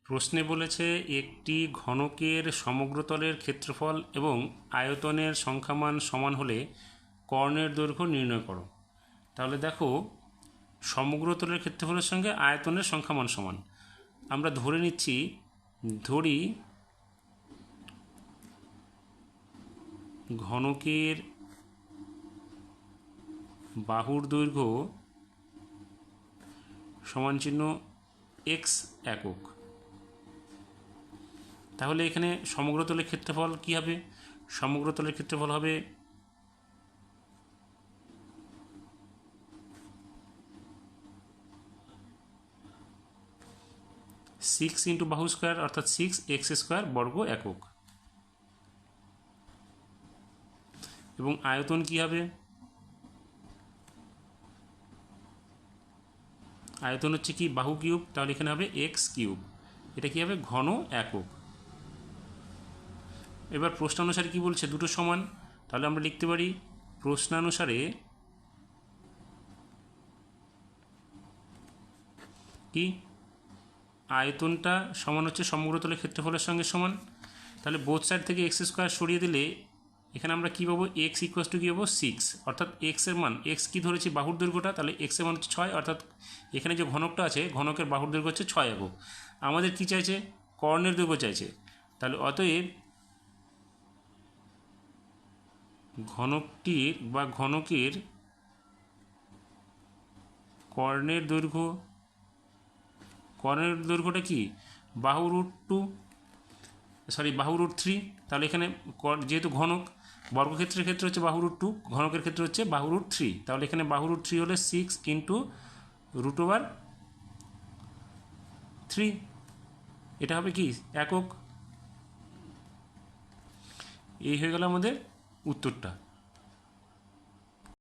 প্রশ্নে বলেছে একটি ঘনকের সমগ্রতলের ক্ষেত্রফল এবং আয়তনের সংখ্যামান সমান হলে কর্ণের দৈর্ঘ্য নির্ণয় করো। তাহলে দেখো, সমগ্রতলের ক্ষেত্রফলের সঙ্গে আয়তনের সংখ্যামান সমান। আমরা ধরে নিচ্ছি, ধরি ঘনকের বাহুর দৈর্ঘ্য সমান চিহ্ন x একক। তাহলে এখানে সমগ্রতলের ক্ষেত্রফল কি হবে? সমগ্রতলের ক্ষেত্রফল হবে সিক্স ইন্টু বাহু স্কোয়ার, অর্থাৎ 6x² বর্গ একক। এবং আয়তন কি হবে? আয়তন হচ্ছে কি বাহু কিউব, তাহলে এখানে হবে x³। এটা কি হবে? ঘন একক। এবার প্রশ্নানুসারে কি বলছে? দুটো সমান। তাহলে আমরা লিখতে পারি প্রশ্নানুসারে কি আয়তনটা সমান হচ্ছে সমগ্রতলের ক্ষেত্রফলের সঙ্গে সমান। তাহলে বোথ সাইড থেকে x² সরিয়ে দিলে এখানে আমরা কী পাবো? x = কী পাবো? 6। অর্থাৎ x এর মান, x কি ধরেছি? বাহুর দৈর্ঘ্যটা, তাহলে x এর মান হচ্ছে 6। অর্থাৎ এখানে যে ঘনকটা আছে, ঘনকের বাহুর দৈর্ঘ্য হচ্ছে 6 একক। আমাদের কি চাইছে? কর্ণের দৈর্ঘ্য চাইছে। তাহলে অতএব ঘনকটির বা ঘনকের কর্ণের দৈর্ঘ্যটা কি? বাহু √3। তাহলে এখানে যেহেতু ঘনক, বর্গক্ষেত্রের ক্ষেত্রে হচ্ছে বাহু √2, ঘনকের ক্ষেত্রে হচ্ছে বাহু √3। তাহলে এখানে বাহু √3 হলে 6 ইন্টু √3। এটা হবে কি? একক। এই হয়ে গেল আমাদের উত্তরটা।